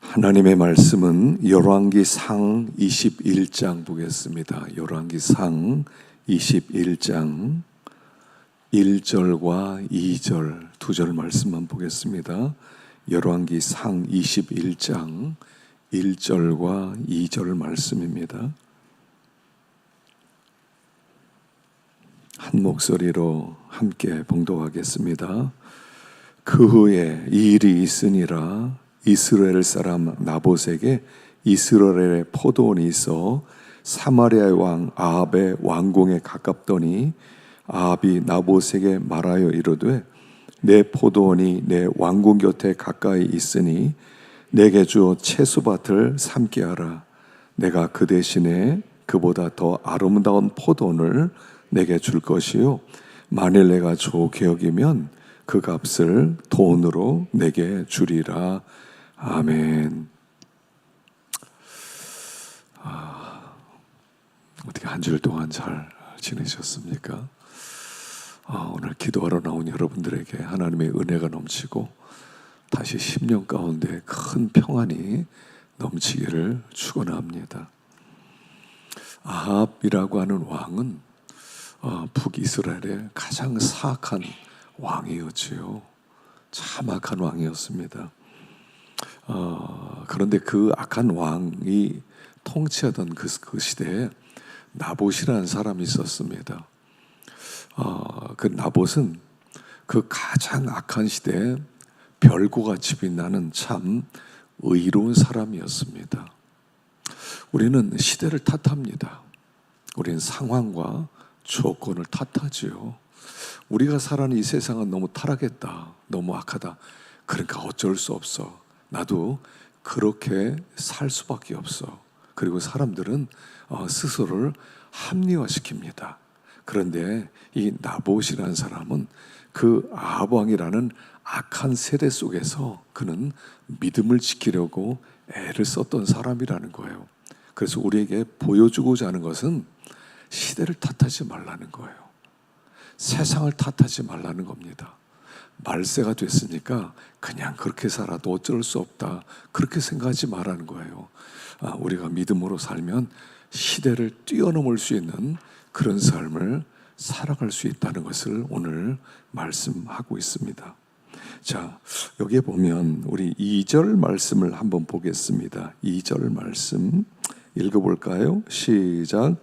하나님의 말씀은 열왕기상 21장 보겠습니다. 열왕기상 21장 1절과 2절 두 절 말씀만 보겠습니다. 열왕기상 21장 1절과 2절 말씀입니다. 한 목소리로 함께 봉독하겠습니다. 그 후에 이 일이 있으니라. 이스라엘 사람 나봇에게 이스라엘의 포도원이 있어 사마리아의 왕 아합의 왕궁에 가깝더니 아합이 나봇에게 말하여 이르되 내 포도원이 내 왕궁 곁에 가까이 있으니 내게 주어 채소밭을 삼게 하라. 내가 그 대신에 그보다 더 아름다운 포도원을 내게 줄 것이요 만일 내가 좋게 여기면 그 값을 돈으로 내게 주리라. 아멘. 어떻게 한 주일 동안 잘 지내셨습니까? 오늘 기도하러 나온 여러분들에게 하나님의 은혜가 넘치고 다시 10년 가운데 큰 평안이 넘치기를 축원합니다. 아합이라고 하는 왕은 북이스라엘의 가장 사악한 왕이었지요. 참 악한 왕이었습니다. 그런데 그 악한 왕이 통치하던 그 시대에 나봇이라는 사람이 있었습니다. 그 나봇은 그 가장 악한 시대에 별고같이 빛나는 참 의로운 사람이었습니다. 우리는 시대를 탓합니다. 우리는 상황과 조건을 탓하지요. 우리가 살아가는 이 세상은 너무 타락했다, 너무 악하다. 그러니까 어쩔 수 없어. 나도 그렇게 살 수밖에 없어. 그리고 사람들은 스스로를 합리화시킵니다. 그런데 이 나봇이라는 사람은 그 아합 왕이라는 악한 세대 속에서 그는 믿음을 지키려고 애를 썼던 사람이라는 거예요. 그래서 우리에게 보여주고자 하는 것은 시대를 탓하지 말라는 거예요. 세상을 탓하지 말라는 겁니다. 말세가 됐으니까 그냥 그렇게 살아도 어쩔 수 없다, 그렇게 생각하지 말라는 거예요. 우리가 믿음으로 살면 시대를 뛰어넘을 수 있는 그런 삶을 살아갈 수 있다는 것을 오늘 말씀하고 있습니다. 자, 여기에 보면 우리 2절 말씀을 한번 보겠습니다. 2절 말씀 읽어볼까요? 시작.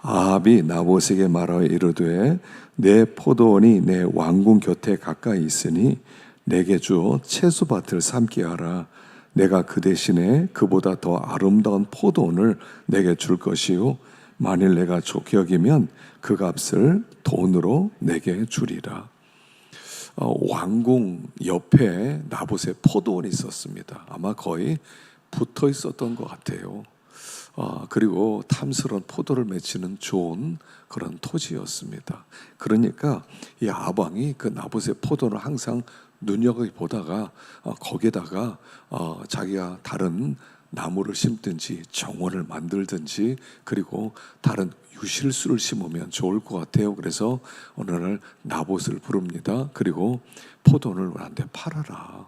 아합이 나봇에게 말하여 이르되 내 포도원이 내 왕궁 곁에 가까이 있으니 내게 주어 채소밭을 삼게 하라. 내가 그 대신에 그보다 더 아름다운 포도원을 내게 줄 것이요 만일 내가 좋게 여기면 그 값을 돈으로 내게 주리라. 왕궁 옆에 나봇의 포도원이 있었습니다. 아마 거의 붙어 있었던 것 같아요. 그리고 탐스러운 포도를 맺히는 좋은 그런 토지였습니다. 그러니까 이 아방이 그 나봇의 포도를 항상 눈여겨보다가 거기에다가 자기가 다른 나무를 심든지 정원을 만들든지 그리고 다른 유실수를 심으면 좋을 것 같아요. 그래서 어느 날 나봇을 부릅니다. 그리고 포도원을 나한테 팔아라.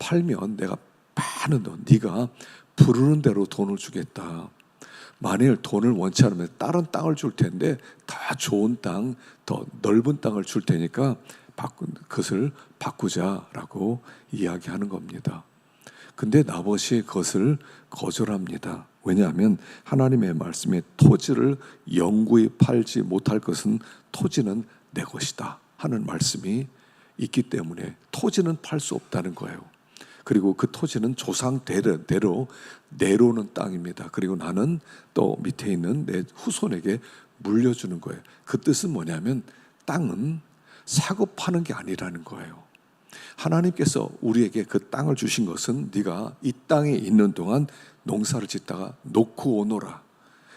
팔면 내가 많은 돈, 네가 부르는 대로 돈을 주겠다. 만일 돈을 원치 않으면 다른 땅을 줄 텐데 더 좋은 땅, 더 넓은 땅을 줄 테니까 그것을 바꾸자라고 이야기하는 겁니다. 근데 나봇이 그것을 거절합니다. 왜냐하면 하나님의 말씀에 토지를 영구히 팔지 못할 것은 토지는 내 것이다 하는 말씀이 있기 때문에 토지는 팔 수 없다는 거예요. 그리고 그 토지는 조상대로 내려오는 땅입니다. 그리고 나는 또 밑에 있는 내 후손에게 물려주는 거예요. 그 뜻은 뭐냐면 땅은 사고 파는 게 아니라는 거예요. 하나님께서 우리에게 그 땅을 주신 것은 네가 이 땅에 있는 동안 농사를 짓다가 놓고 오너라.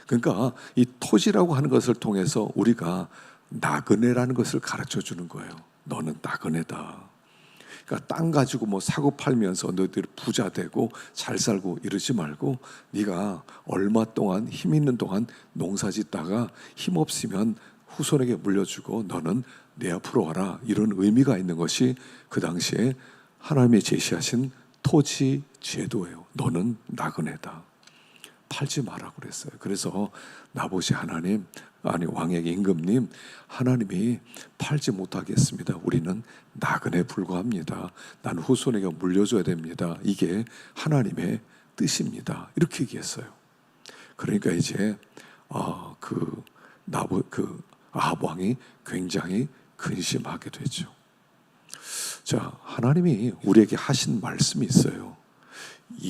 그러니까 이 토지라고 하는 것을 통해서 우리가 나그네라는 것을 가르쳐 주는 거예요. 너는 나그네다. 그러니까 땅 가지고 뭐 사고 팔면서 너희들이 부자 되고 잘 살고 이러지 말고 네가 얼마 동안 힘 있는 동안 농사 짓다가 힘 없으면 후손에게 물려주고 너는 내 앞으로 와라. 이런 의미가 있는 것이 그 당시에 하나님이 제시하신 토지 제도예요. 너는 나그네다. 팔지 마라 그랬어요. 그래서 나봇이 왕에게 임금님, 하나님이 팔지 못하겠습니다. 우리는 나그네 불과합니다. 나는 후손에게 물려줘야 됩니다. 이게 하나님의 뜻입니다. 이렇게 얘기했어요. 그러니까 이제 아합 왕이 굉장히 근심하게 되죠. 자, 하나님이 우리에게 하신 말씀이 있어요.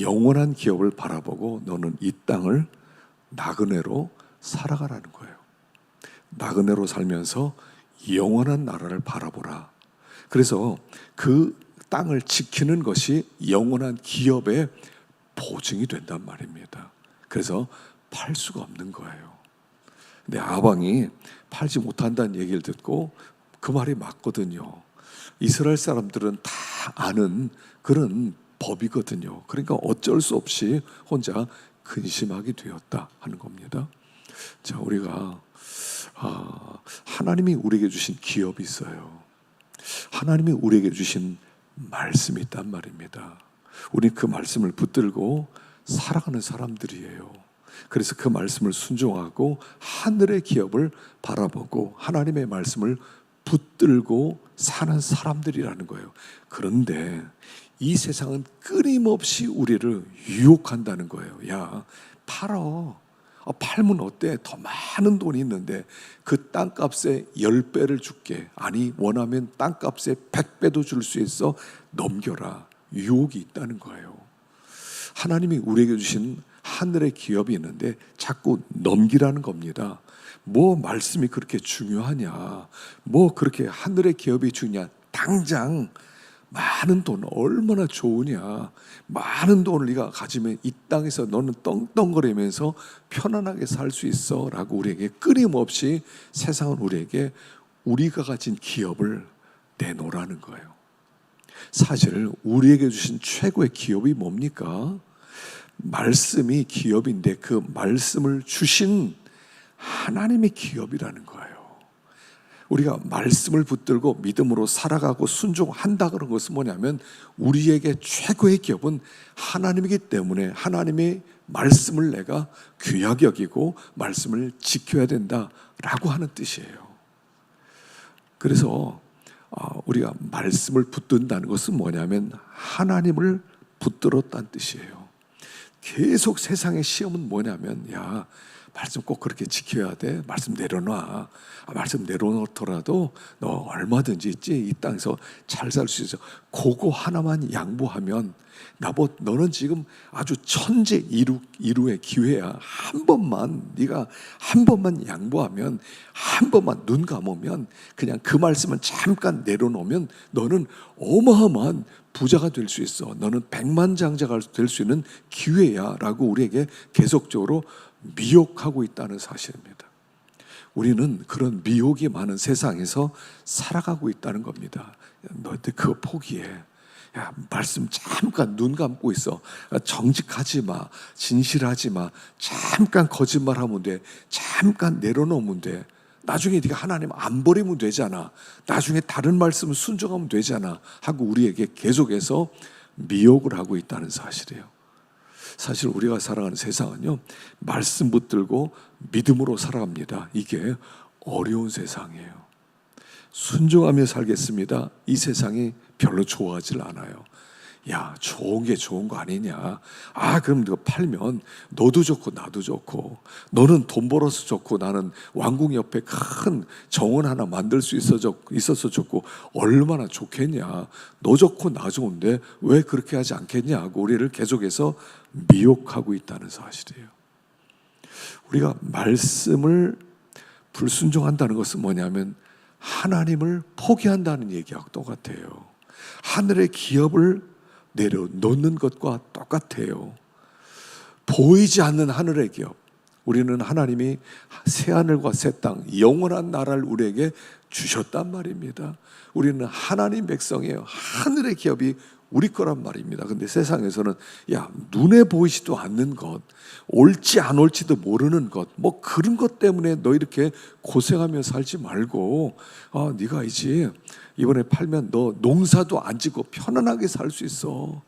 영원한 기업을 바라보고 너는 이 땅을 나그네로 살아가라는 거예요. 나그네로 살면서 영원한 나라를 바라보라. 그래서 그 땅을 지키는 것이 영원한 기업의 보증이 된단 말입니다. 그래서 팔 수가 없는 거예요. 근데 아방이 팔지 못한다는 얘기를 듣고 그 말이 맞거든요. 이스라엘 사람들은 다 아는 그런 법이거든요. 그러니까 어쩔 수 없이 혼자 근심하게 되었다 하는 겁니다. 자, 우리가 하나님이 우리에게 주신 기업이 있어요. 하나님이 우리에게 주신 말씀이 있단 말입니다. 우리 그 말씀을 붙들고 살아가는 사람들이에요. 그래서 그 말씀을 순종하고 하늘의 기업을 바라보고 하나님의 말씀을 붙들고 사는 사람들이라는 거예요. 그런데 이 세상은 끊임없이 우리를 유혹한다는 거예요. 야, 팔어. 팔면 어때? 더 많은 돈이 있는데 그 땅값의 10배를 줄게. 아니, 원하면 땅값의 100배도 줄 수 있어. 넘겨라. 유혹이 있다는 거예요. 하나님이 우리에게 주신 하늘의 기업이 있는데 자꾸 넘기라는 겁니다. 뭐 말씀이 그렇게 중요하냐? 뭐 그렇게 하늘의 기업이 중요하냐? 당장 많은 돈 얼마나 좋으냐? 많은 돈을 네가 가지면 이 땅에서 너는 떵떵거리면서 편안하게 살 수 있어 라고 우리에게 끊임없이 세상은 우리에게 우리가 가진 기업을 내놓으라는 거예요. 사실 우리에게 주신 최고의 기업이 뭡니까? 말씀이 기업인데 그 말씀을 주신 하나님의 기업이라는 거예요. 우리가 말씀을 붙들고 믿음으로 살아가고 순종한다 그런 것은 뭐냐면 우리에게 최고의 기업은 하나님이기 때문에 하나님의 말씀을 내가 귀하게 여기고 말씀을 지켜야 된다라고 하는 뜻이에요. 그래서 우리가 말씀을 붙든다는 것은 뭐냐면 하나님을 붙들었다는 뜻이에요. 계속 세상의 시험은 뭐냐면 야, 말씀 꼭 그렇게 지켜야 돼. 말씀 내려놔. 말씀 내려놓더라도 너 얼마든지 있지. 이 땅에서 잘 살 수 있어. 그거 하나만 양보하면 나봇 너는 지금 아주 천재 이루의 기회야. 한 번만 네가 한 번만 양보하면 한 번만 눈 감으면 그냥 그 말씀은 잠깐 내려놓으면 너는 어마어마한 부자가 될 수 있어. 너는 백만장자가 될 수 있는 기회야 라고 우리에게 계속적으로 미혹하고 있다는 사실입니다. 우리는 그런 미혹이 많은 세상에서 살아가고 있다는 겁니다. 너희들 그거 포기해. 야, 말씀 잠깐 눈 감고 있어. 정직하지 마. 진실하지 마. 잠깐 거짓말하면 돼. 잠깐 내려놓으면 돼. 나중에 네가 하나님 안 버리면 되잖아. 나중에 다른 말씀 순종하면 되잖아 하고 우리에게 계속해서 미혹을 하고 있다는 사실이에요. 사실 우리가 살아가는 세상은요, 말씀 붙들고 믿음으로 살아갑니다. 이게 어려운 세상이에요. 순종하며 살겠습니다. 이 세상이 별로 좋아하질 않아요. 야, 좋은 게 좋은 거 아니냐? 그럼 이거 팔면 너도 좋고 나도 좋고, 너는 돈 벌어서 좋고 나는 왕궁 옆에 큰 정원 하나 만들 수 있어서 좋고 얼마나 좋겠냐? 너 좋고 나 좋은데 왜 그렇게 하지 않겠냐? 하고 우리를 계속해서 미혹하고 있다는 사실이에요. 우리가 말씀을 불순종한다는 것은 뭐냐면 하나님을 포기한다는 얘기하고 똑같아요. 하늘의 기업을 내려놓는 것과 똑같아요. 보이지 않는 하늘의 기업. 우리는 하나님이 새하늘과 새 땅, 영원한 나라를 우리에게 주셨단 말입니다. 우리는 하나님 백성이에요. 하늘의 기업이 우리 거란 말입니다. 근데 세상에서는 야, 눈에 보이지도 않는 것, 올지 안 올지도 모르는 것, 뭐 그런 것 때문에 너 이렇게 고생하며 살지 말고 네가 이제 이번에 팔면 너 농사도 안 짓고 편안하게 살 수 있어.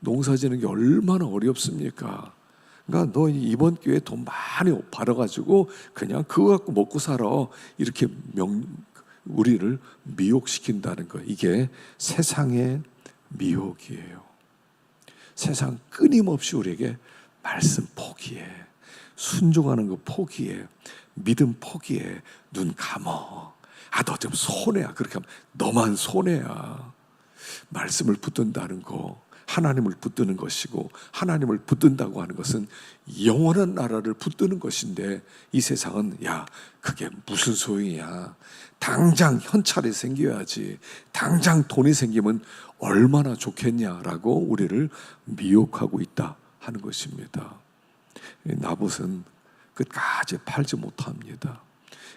농사 지는 게 얼마나 어렵습니까? 그러니까 너 이번 기회에 돈 많이 벌어가지고 그냥 그거 갖고 먹고 살아. 이렇게 우리를 미혹시킨다는 거. 이게 세상의 미혹이에요. 세상 끊임없이 우리에게 말씀 포기해, 순종하는 거 포기해, 믿음 포기해, 눈 감어. 너 좀 손해야. 그렇게 하면 너만 손해야. 말씀을 붙든다는 거, 하나님을 붙드는 것이고, 하나님을 붙든다고 하는 것은 영원한 나라를 붙드는 것인데, 이 세상은 야, 그게 무슨 소용이야. 당장 현찰이 생겨야지, 당장 돈이 생기면 얼마나 좋겠냐라고 우리를 미혹하고 있다 하는 것입니다. 나봇은 끝까지 팔지 못합니다.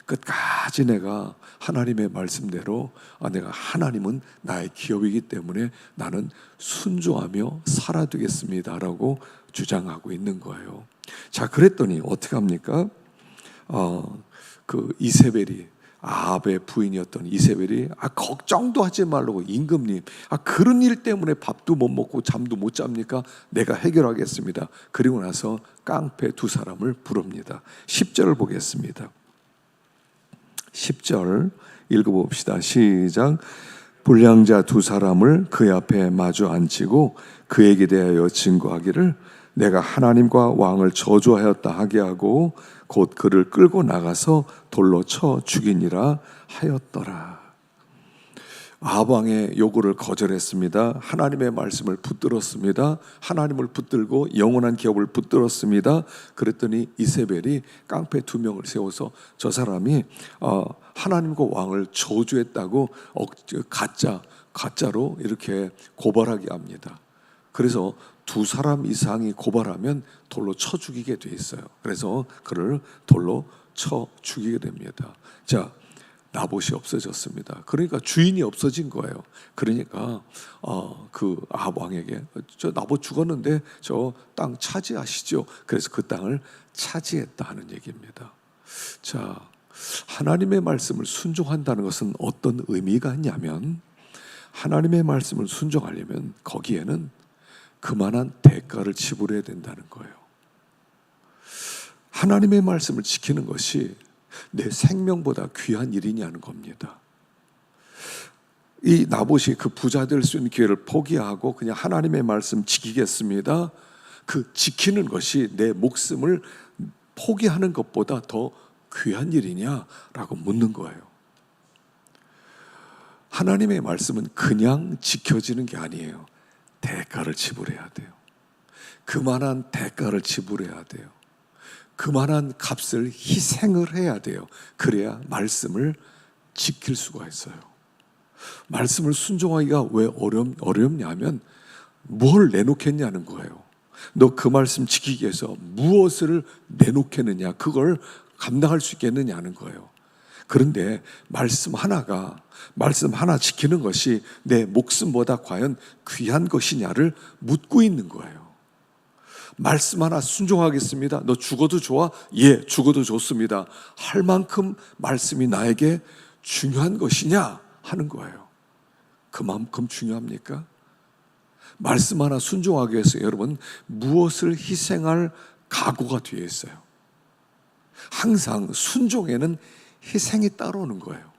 끝까지 내가 하나님의 말씀대로 내가 하나님은 나의 기업이기 때문에 나는 순종하며 살아야 되겠습니다라고 주장하고 있는 거예요. 자, 그랬더니 어떻게 합니까? 그 이세벨이, 아합의 부인이었던 이세벨이 걱정도 하지 말라고, 임금님 그런 일 때문에 밥도 못 먹고 잠도 못 잡니까? 내가 해결하겠습니다. 그리고 나서 깡패 두 사람을 부릅니다. 10절을 보겠습니다. 10절 읽어봅시다. 시작. 불량자 두 사람을 그 앞에 마주 앉히고 그에게 대하여 증거하기를 내가 하나님과 왕을 저주하였다 하게 하고 곧 그를 끌고 나가서 돌로 쳐 죽이니라 하였더라. 아합 왕의 요구를 거절했습니다. 하나님의 말씀을 붙들었습니다. 하나님을 붙들고 영원한 기업을 붙들었습니다. 그랬더니 이세벨이 깡패 두 명을 세워서 저 사람이 하나님과 왕을 저주했다고 가짜로 이렇게 고발하게 합니다. 그래서 두 사람 이상이 고발하면 돌로 쳐 죽이게 돼 있어요. 그래서 그를 돌로 쳐 죽이게 됩니다. 자, 나봇이 없어졌습니다. 그러니까 주인이 없어진 거예요. 그러니까 그 아합 왕에게 저 나봇 죽었는데 저 땅 차지하시죠. 그래서 그 땅을 차지했다 하는 얘기입니다. 자, 하나님의 말씀을 순종한다는 것은 어떤 의미가 있냐면, 하나님의 말씀을 순종하려면 거기에는 그만한 대가를 지불해야 된다는 거예요. 하나님의 말씀을 지키는 것이 내 생명보다 귀한 일이냐는 겁니다. 이 나봇이 그 부자 될 수 있는 기회를 포기하고 그냥 하나님의 말씀 지키겠습니다. 그 지키는 것이 내 목숨을 포기하는 것보다 더 귀한 일이냐라고 묻는 거예요. 하나님의 말씀은 그냥 지켜지는 게 아니에요. 대가를 지불해야 돼요. 그만한 대가를 지불해야 돼요. 그만한 값을 희생을 해야 돼요. 그래야 말씀을 지킬 수가 있어요. 말씀을 순종하기가 왜 어렵냐면 뭘 내놓겠냐는 거예요. 너 그 말씀 지키기 위해서 무엇을 내놓겠느냐, 그걸 감당할 수 있겠느냐는 거예요. 그런데 말씀 하나 지키는 것이 내 목숨보다 과연 귀한 것이냐를 묻고 있는 거예요. 말씀 하나 순종하겠습니다. 너 죽어도 좋아? 예, 죽어도 좋습니다. 할 만큼 말씀이 나에게 중요한 것이냐 하는 거예요. 그만큼 중요합니까? 말씀 하나 순종하기 위해서 여러분 무엇을 희생할 각오가 뒤에 있어요. 항상 순종에는 희생이 따라오는 거예요.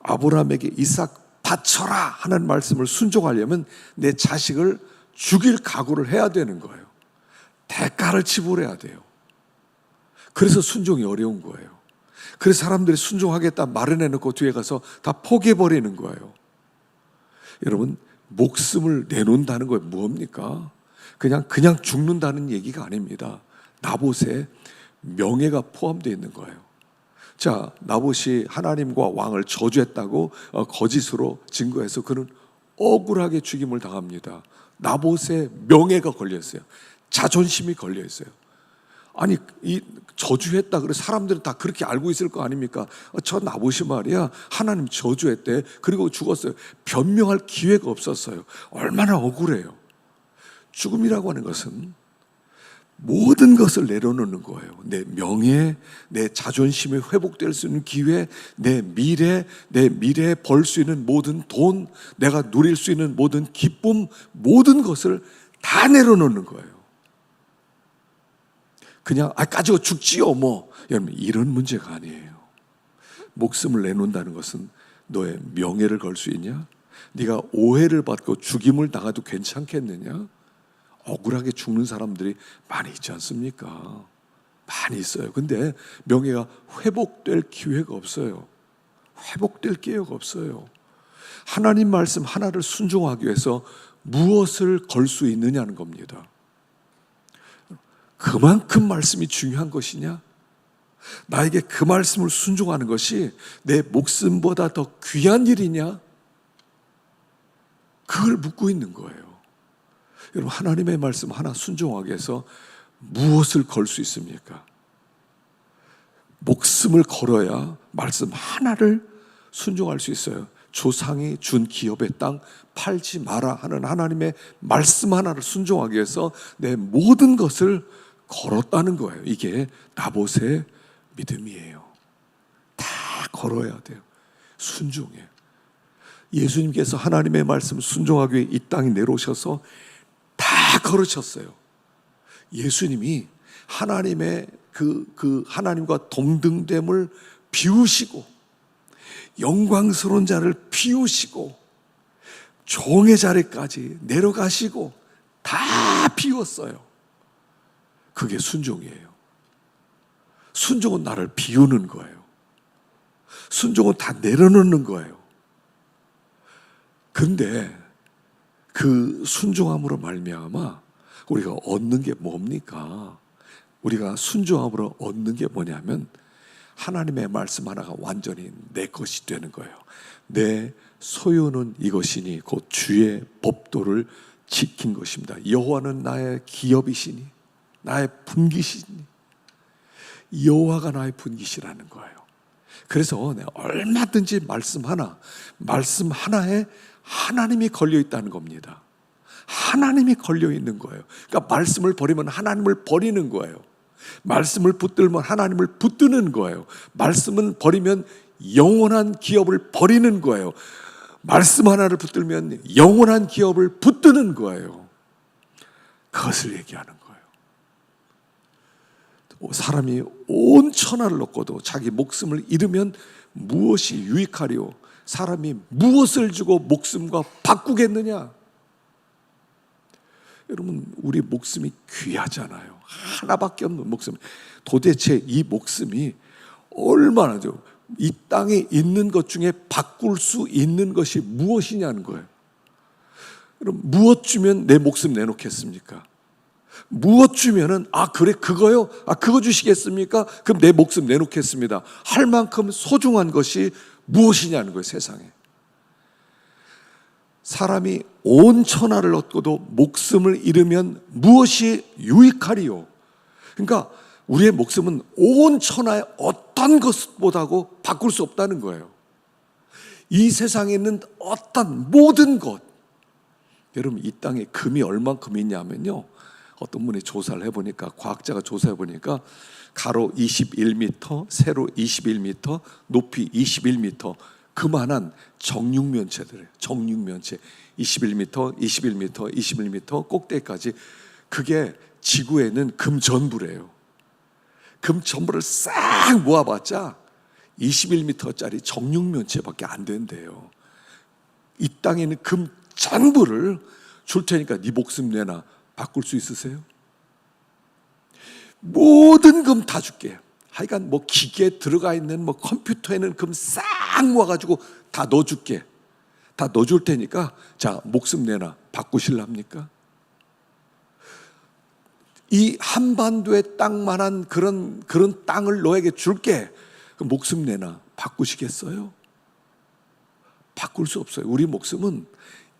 아브라함에게 이삭 바쳐라 하는 말씀을 순종하려면 내 자식을 죽일 각오를 해야 되는 거예요. 대가를 지불해야 돼요. 그래서 순종이 어려운 거예요. 그래서 사람들이 순종하겠다 말을 해놓고 뒤에 가서 다 포기해버리는 거예요. 여러분, 목숨을 내놓는다는 거 뭡니까? 그냥 죽는다는 얘기가 아닙니다. 나봇의 명예가 포함되어 있는 거예요. 자, 나봇이 하나님과 왕을 저주했다고 거짓으로 증거해서 그는 억울하게 죽임을 당합니다. 나봇의 명예가 걸려있어요. 자존심이 걸려있어요. 아니, 이 저주했다 그래 사람들은 다 그렇게 알고 있을 거 아닙니까? 저 나봇이 말이야 하나님 저주했대. 그리고 죽었어요. 변명할 기회가 없었어요. 얼마나 억울해요. 죽음이라고 하는 것은 모든 것을 내려놓는 거예요. 내 명예, 내 자존심이 회복될 수 있는 기회, 내 미래에 벌 수 있는 모든 돈, 내가 누릴 수 있는 모든 기쁨, 모든 것을 다 내려놓는 거예요. 그냥 가지고 죽지요 뭐. 여러분, 이런 문제가 아니에요. 목숨을 내놓는다는 것은 너의 명예를 걸 수 있냐? 네가 오해를 받고 죽임을 당해도 괜찮겠느냐? 억울하게 죽는 사람들이 많이 있지 않습니까? 많이 있어요. 근데 명예가 회복될 기회가 없어요. 회복될 기회가 없어요. 하나님 말씀 하나를 순종하기 위해서 무엇을 걸 수 있느냐는 겁니다. 그만큼 말씀이 중요한 것이냐? 나에게 그 말씀을 순종하는 것이 내 목숨보다 더 귀한 일이냐? 그걸 묻고 있는 거예요. 여러분, 하나님의 말씀 하나 순종하기 위해서 무엇을 걸 수 있습니까? 목숨을 걸어야 말씀 하나를 순종할 수 있어요. 조상이 준 기업의 땅 팔지 마라 하는 하나님의 말씀 하나를 순종하기 위해서 내 모든 것을 걸었다는 거예요. 이게 나봇의 믿음이에요. 다 걸어야 돼요. 순종해. 예수님께서 하나님의 말씀 순종하기 위해 이 땅에 내려오셔서 다 걸으셨어요. 예수님이 하나님의 그 하나님과 동등됨을 비우시고 영광스러운 자를 비우시고 종의 자리까지 내려가시고 다 비웠어요. 그게 순종이에요. 순종은 나를 비우는 거예요. 순종은 다 내려놓는 거예요. 근데 그 순종함으로 말미암아 우리가 얻는 게 뭡니까? 우리가 순종함으로 얻는 게 뭐냐면 하나님의 말씀 하나가 완전히 내 것이 되는 거예요. 내 소유는 이것이니 곧 주의 법도를 지킨 것입니다. 여호와는 나의 기업이시니 나의 분기시니 여호와가 나의 분기시라는 거예요. 그래서 내가 얼마든지 말씀 하나에 하나님이 걸려 있다는 겁니다. 하나님이 걸려 있는 거예요. 그러니까 말씀을 버리면 하나님을 버리는 거예요. 말씀을 붙들면 하나님을 붙드는 거예요. 말씀은 버리면 영원한 기업을 버리는 거예요. 말씀 하나를 붙들면 영원한 기업을 붙드는 거예요. 그것을 얘기하는 거예요. 사람이 온 천하를 얻고도 자기 목숨을 잃으면 무엇이 유익하리요? 사람이 무엇을 주고 목숨과 바꾸겠느냐? 여러분, 우리 목숨이 귀하잖아요. 하나밖에 없는 목숨. 도대체 이 목숨이 얼마나 이 땅에 있는 것 중에 바꿀 수 있는 것이 무엇이냐는 거예요. 그럼 무엇 주면 내 목숨 내놓겠습니까? 무엇 주면은 그래 그거요? 그거 주시겠습니까? 그럼 내 목숨 내놓겠습니다. 할 만큼 소중한 것이 무엇이냐는 거예요, 세상에. 사람이 온 천하를 얻고도 목숨을 잃으면 무엇이 유익하리요? 그러니까 우리의 목숨은 온 천하의 어떤 것보다도 바꿀 수 없다는 거예요. 이 세상에 있는 어떤 모든 것. 여러분, 이 땅에 금이 얼만큼 있냐면요, 어떤 분이 조사를 해보니까, 과학자가 조사해보니까 가로 21m, 세로 21m, 높이 21m 그만한 정육면체들이에요. 정육면체 21m, 21m, 21m 꼭대기까지. 그게 지구에는 금 전부래요. 금 전부를 싹 모아봤자 21m짜리 정육면체밖에 안 된대요. 이 땅에는 금 전부를 줄 테니까 네 목숨 내놔. 바꿀 수 있으세요? 모든 금 다 줄게. 하여간 뭐 기계에 들어가 있는 뭐 컴퓨터에는 금 싹 모아가지고 다 넣어줄게. 다 넣어줄 테니까 자, 목숨 내놔. 바꾸실랍니까? 이 한반도에 땅만한 그런 땅을 너에게 줄게. 그 목숨 내놔. 바꾸시겠어요? 바꿀 수 없어요. 우리 목숨은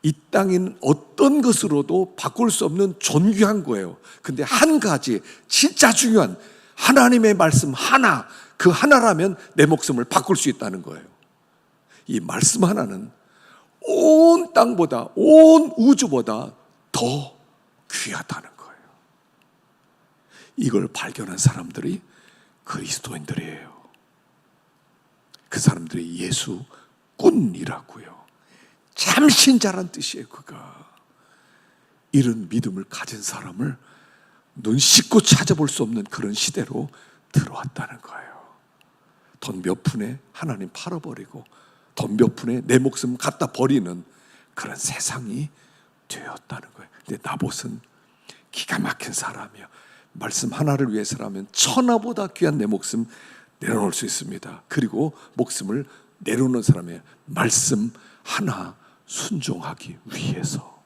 이 땅인 어떤 것으로도 바꿀 수 없는 존귀한 거예요. 근데 한 가지 진짜 중요한 하나님의 말씀 하나, 그 하나라면 내 목숨을 바꿀 수 있다는 거예요. 이 말씀 하나는 온 땅보다, 온 우주보다 더 귀하다는 거예요. 이걸 발견한 사람들이 그리스도인들이에요. 그 사람들이 예수꾼이라고요. 참신자란 뜻이에요. 그가 이런 믿음을 가진 사람을 눈 씻고 찾아볼 수 없는 그런 시대로 들어왔다는 거예요. 돈 몇 푼에 하나님 팔아버리고 돈 몇 푼에 내 목숨 갖다 버리는 그런 세상이 되었다는 거예요. 근데 나봇은 기가 막힌 사람이에요. 말씀 하나를 위해서라면 천하보다 귀한 내 목숨 내려놓을 수 있습니다. 그리고 목숨을 내려놓는 사람의 말씀 하나 순종하기 위해서,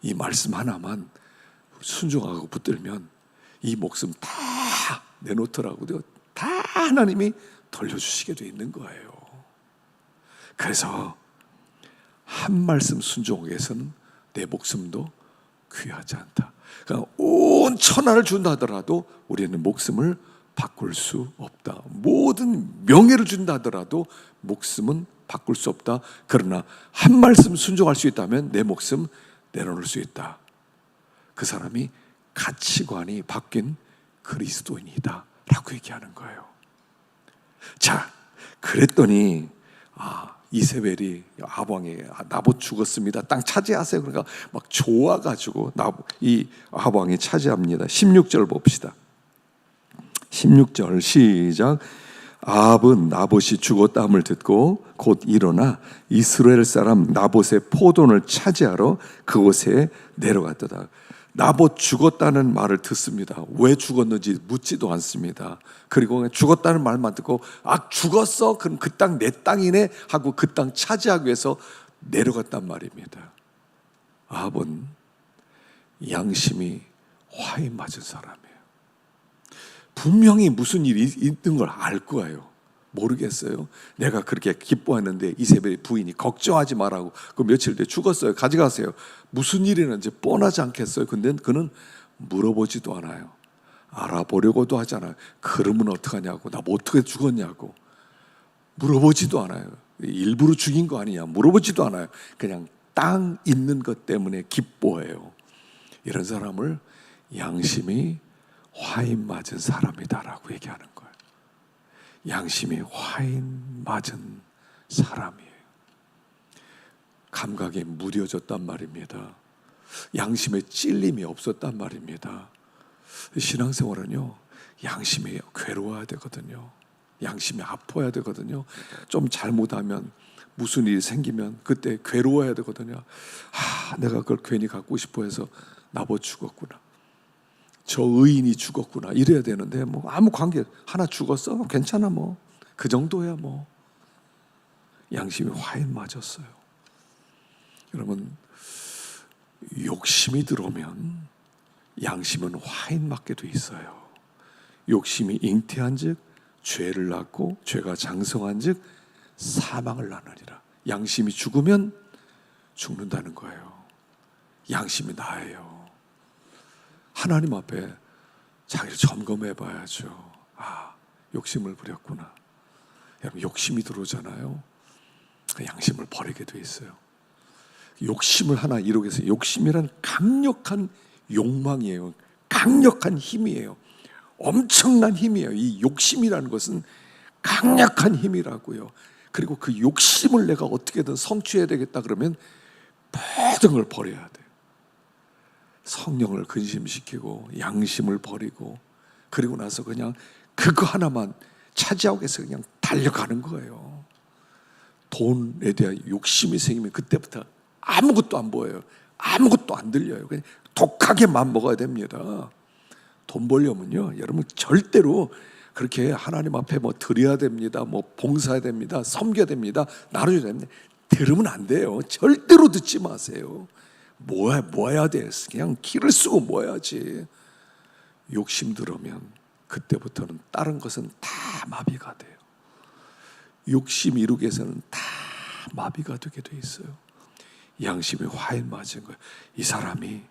이 말씀 하나만 순종하고 붙들면 이 목숨 다 내놓더라고요. 다 하나님이 돌려주시게 돼 있는 거예요. 그래서 한 말씀 순종하기 위해서는 내 목숨도 귀하지 않다. 그러니까 온 천하를 준다 하더라도 우리는 목숨을 바꿀 수 없다. 모든 명예를 준다 하더라도 목숨은 바꿀 수 없다. 그러나 한 말씀 순종할 수 있다면 내 목숨 내려놓을 수 있다. 그 사람이 가치관이 바뀐 그리스도인이다 라고 얘기하는 거예요. 자, 그랬더니 이세벨이 아합왕이 나봇 죽었습니다, 땅 차지하세요. 그러니까 막 좋아가지고 이 아합왕이 차지합니다. 16절 봅시다. 16절 시작. 아합은 나봇이 죽었다함을 듣고 곧 일어나 이스라엘 사람 나봇의 포도원을 차지하러 그곳에 내려갔더라. 나봇 죽었다는 말을 듣습니다. 왜 죽었는지 묻지도 않습니다. 그리고 죽었다는 말만 듣고 죽었어? 그럼 그 땅 내 땅이네 하고 그 땅 차지하기 위해서 내려갔단 말입니다. 아합은 양심이 화에 맞은 사람이에요. 분명히 무슨 일이 있는 걸 알 거예요. 모르겠어요. 내가 그렇게 기뻐했는데 이세벨의 부인이 걱정하지 말라고 그 며칠 뒤에 죽었어요, 가져가세요. 무슨 일이는지 뻔하지 않겠어요? 근데 그는 물어보지도 않아요. 알아보려고도 하지 않아요. 그러면 어떡하냐고, 나 뭐 어떻게 죽었냐고 물어보지도 않아요. 일부러 죽인 거 아니냐 물어보지도 않아요. 그냥 땅 있는 것 때문에 기뻐해요. 이런 사람을 양심이 화인 맞은 사람이다라고 얘기하는 거예요. 양심이 화인 맞은 사람이에요. 감각이 무뎌졌단 말입니다. 양심에 찔림이 없었단 말입니다. 신앙생활은요, 양심이 괴로워야 되거든요. 양심이 아파야 되거든요. 좀 잘못하면, 무슨 일이 생기면 그때 괴로워야 되거든요. 내가 그걸 괜히 갖고 싶어 해서 나봇 죽었구나, 저 의인이 죽었구나 이래야 되는데 뭐 아무 관계, 하나 죽었어? 괜찮아, 뭐 그 정도야. 뭐 양심이 화인 맞았어요. 여러분, 욕심이 들어오면 양심은 화인 맞게 돼 있어요. 욕심이 잉태한 즉 죄를 낳고 죄가 장성한 즉 사망을 낳느니라. 양심이 죽으면 죽는다는 거예요. 양심이 나예요. 하나님 앞에 자기를 점검해 봐야죠. 욕심을 부렸구나. 여러분, 욕심이 들어오잖아요. 양심을 버리게 돼 있어요. 욕심을 하나 이루기 위해서, 욕심이란 강력한 욕망이에요. 강력한 힘이에요. 엄청난 힘이에요. 이 욕심이라는 것은 강력한 힘이라고요. 그리고 그 욕심을 내가 어떻게든 성취해야 되겠다 그러면 모든 걸 버려야 돼요. 성령을 근심시키고 양심을 버리고, 그리고 나서 그냥 그거 하나만 차지하기 위해서 그냥 달려가는 거예요. 돈에 대한 욕심이 생기면 그때부터 아무것도 안 보여요. 아무것도 안 들려요. 그냥 독하게만 먹어야 됩니다. 돈 벌려면요, 여러분 절대로 그렇게 하나님 앞에 뭐 드려야 됩니다, 뭐 봉사해야 됩니다, 섬겨야 됩니다, 나눠줘야 됩니다, 들으면 안 돼요. 절대로 듣지 마세요. 모아야 돼. 그냥 기를 쓰고 모아야지. 욕심 들으면 그때부터는 다른 것은 다 마비가 돼요. 욕심 이루기 위해서는 다 마비가 되게 돼 있어요. 양심이 화에 맞은 거예요. 이 사람이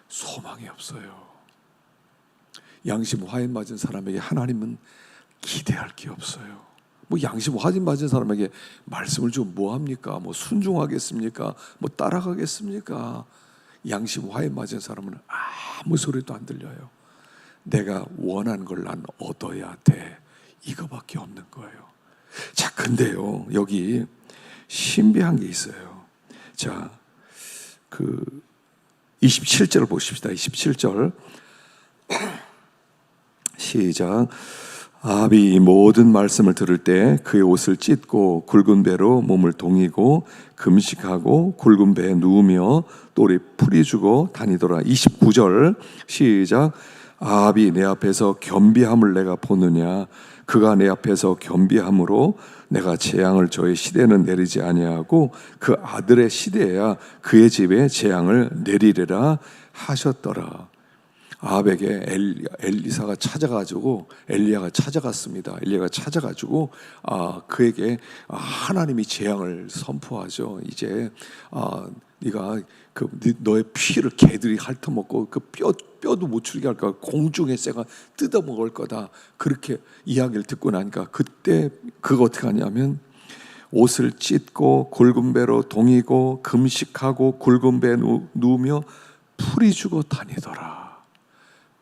소망이 없어요. 양심 화에 맞은 사람에게 하나님은 기대할 게 없어요. 뭐 양심 화에 맞은 사람에게 말씀을 좀 뭐 합니까? 뭐 순종하겠습니까? 뭐 따라가겠습니까? 양심 화에 맞은 사람은 아무 소리도 안 들려요. 내가 원하는 걸 난 얻어야 돼, 이거밖에 없는 거예요. 자, 근데요, 여기 신비한 게 있어요. 자, 그 27절 보십시다. 27절 시작. 아합이 모든 말씀을 들을 때 그의 옷을 찢고 굵은 배로 몸을 동이고 금식하고 굵은 배에 누우며 똘이 풀이 주고 다니더라. 29절 시작. 아합이 내 앞에서 겸비함을 내가 보느냐. 그가 내 앞에서 겸비함으로 내가 재앙을 저의 시대는 내리지 아니하고 그 아들의 시대에야 그의 집에 재앙을 내리리라 하셨더라. 아합에게 엘리사가 찾아가지고 엘리야가 찾아갔습니다. 엘리야가 찾아가지고 그에게 하나님이 재앙을 선포하죠. 이제 네가 너의 피를 개들이 핥아먹고 그 뼈도 못 추리게 할 거야. 공중의 새가 뜯어먹을 거다. 그렇게 이야기를 듣고 나니까 그때 그거 어떻게 하냐면 옷을 찢고 굵은 배로 동이고 금식하고 굵은 배에 누우며 풀이 주고 다니더라.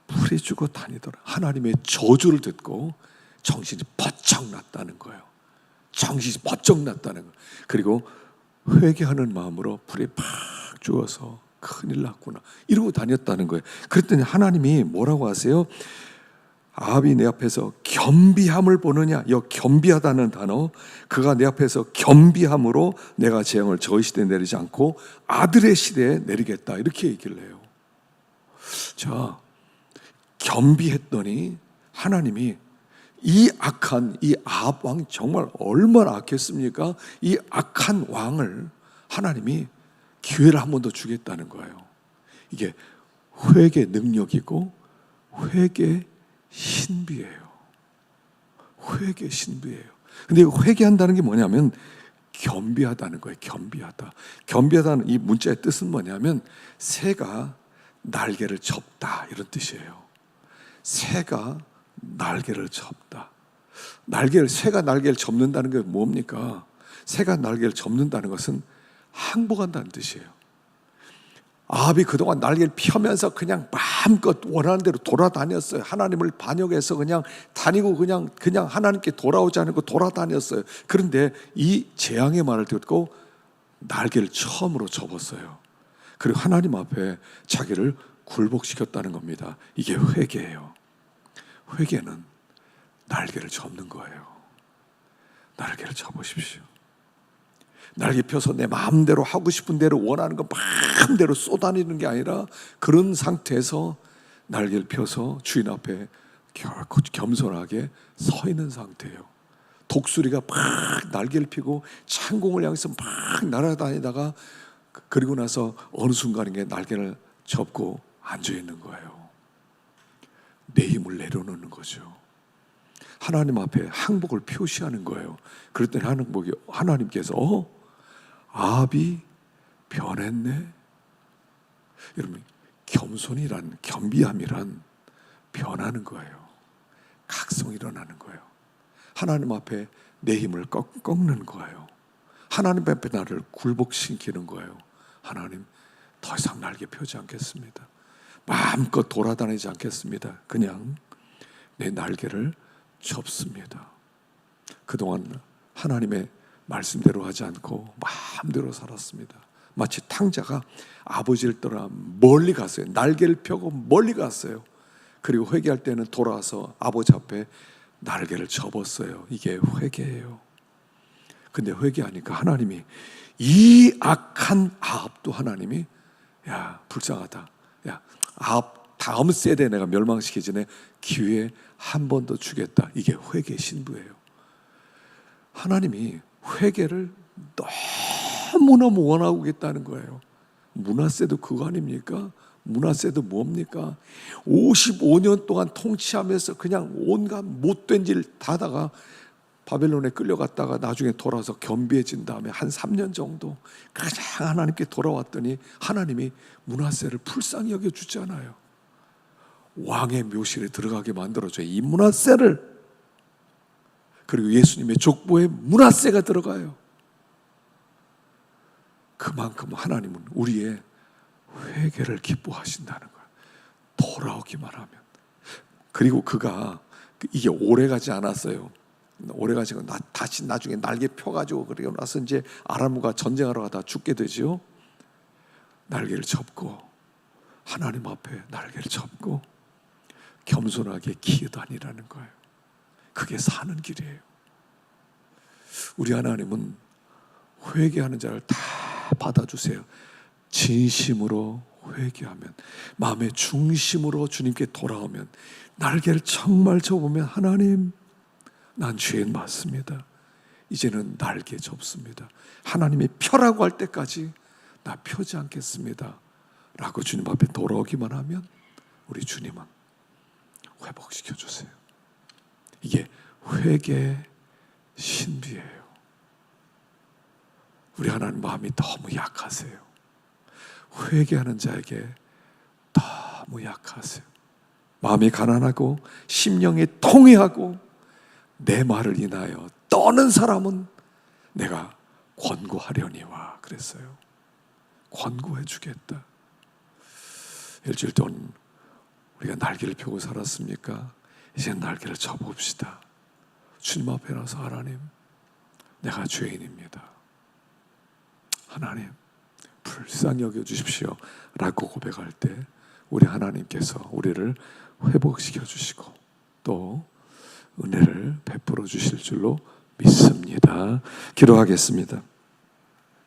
풀이 주고 다니더라. 하나님의 저주를 듣고 정신이 번쩍 났다는 거예요. 정신이 번쩍 났다는 거예요. 그리고 회개하는 마음으로 풀이 팍 주어서 큰일 났구나 이러고 다녔다는 거예요. 그랬더니 하나님이 뭐라고 하세요? 아합이 내 앞에서 겸비함을 보느냐. 이 겸비하다는 단어, 그가 내 앞에서 겸비함으로 내가 재앙을 저의 시대에 내리지 않고 아들의 시대에 내리겠다 이렇게 얘기를 해요. 자, 겸비했더니 하나님이 이 악한 이 아합 왕 정말 얼마나 악했습니까? 이 악한 왕을 하나님이 기회를 한 번 더 주겠다는 거예요. 이게 회개 능력이고 회개 신비예요. 회개 신비예요. 근데 회개한다는 게 뭐냐면 겸비하다는 거예요. 겸비하다. 겸비하다는 이 문자의 뜻은 뭐냐면 새가 날개를 접다 이런 뜻이에요. 새가 날개를 접다. 새가 날개를 접는다는 게 뭡니까? 새가 날개를 접는다는 것은 항복한다는 뜻이에요. 아합이 그동안 날개를 펴면서 그냥 마음껏 원하는 대로 돌아다녔어요. 하나님을 반역해서 그냥 다니고 그냥 하나님께 돌아오지 않고 돌아다녔어요. 그런데 이 재앙의 말을 듣고 날개를 처음으로 접었어요. 그리고 하나님 앞에 자기를 굴복시켰다는 겁니다. 이게 회개예요. 회개는 날개를 접는 거예요. 날개를 접으십시오. 날개 펴서 내 마음대로 하고 싶은 대로 원하는 거 마음대로 쏟아내는 게 아니라 그런 상태에서 날개를 펴서 주인 앞에 결코 겸손하게 서 있는 상태예요. 독수리가 막 날개를 펴고 창공을 향해서 막 날아다니다가 그리고 나서 어느 순간에 날개를 접고 앉아 있는 거예요. 내 힘을 내려놓는 거죠. 하나님 앞에 항복을 표시하는 거예요. 그랬더니 하나님께서 아합이 변했네. 여러분, 겸비함이란 변하는 거예요. 각성이 일어나는 거예요. 하나님 앞에 내 힘을 꺾는 거예요. 하나님 앞에 나를 굴복시키는 거예요. 하나님, 더 이상 날개 펴지 않겠습니다. 마음껏 돌아다니지 않겠습니다. 그냥 내 날개를 접습니다. 그동안 하나님의 말씀대로 하지 않고 마음대로 살았습니다. 마치 탕자가 아버지를 떠나 멀리 갔어요. 날개를 펴고 멀리 갔어요. 그리고 회개할 때는 돌아와서 아버지 앞에 날개를 접었어요. 이게 회개예요. 근데 회개하니까 하나님이 이 악한 아합도 하나님이 야, 불쌍하다. 야, 아합 다음 세대에 내가 멸망시키기 전에 기회 한 번 더 주겠다. 이게 회개 신부예요. 하나님이 회개를 너무너무 원하고 있다는 거예요. 므낫세도 그거 아닙니까? 므낫세도 뭡니까? 55년 동안 통치하면서 그냥 온갖 못된 일 다다가 바벨론에 끌려갔다가 나중에 돌아와서 겸비해진 다음에 한 3년 정도 그냥 하나님께 돌아왔더니 하나님이 므낫세를 불쌍히 여겨주잖아요. 왕의 묘실에 들어가게 만들어줘요. 이 므낫세를. 그리고 예수님의 족보에 므낫세가 들어가요. 그만큼 하나님은 우리의 회개를 기뻐하신다는 거예요. 돌아오기만 하면. 그리고 그가 이게 오래가지 않았어요. 오래가지고 다시 나중에 날개 펴가지고 그리고 나서 이제 아람과 전쟁하러 가다 죽게 되죠. 날개를 접고 하나님 앞에 날개를 접고 겸손하게 기어다니라는 거예요. 그게 사는 길이에요. 우리 하나님은 회개하는 자를 다 받아주세요. 진심으로 회개하면, 마음의 중심으로 주님께 돌아오면, 날개를 정말 접으면, 하나님, 난 죄인 맞습니다. 이제는 날개 접습니다. 하나님이 펴라고 할 때까지 나 펴지 않겠습니다 라고 주님 앞에 돌아오기만 하면 우리 주님은 회복시켜 주세요. 이게 회개의 신비예요. 우리 하나님 마음이 너무 약하세요. 회개하는 자에게 너무 약하세요. 마음이 가난하고 심령이 통회하고 내 말을 인하여 떠는 사람은 내가 권고하려니와 그랬어요. 권고해 주겠다. 일주일 동안 우리가 날개를 펴고 살았습니까? 이제 날개를 접읍시다. 주님 앞에 나서 하나님, 내가 죄인입니다. 하나님, 불쌍히 여겨주십시오 라고 고백할 때 우리 하나님께서 우리를 회복시켜 주시고 또 은혜를 베풀어 주실 줄로 믿습니다. 기도하겠습니다.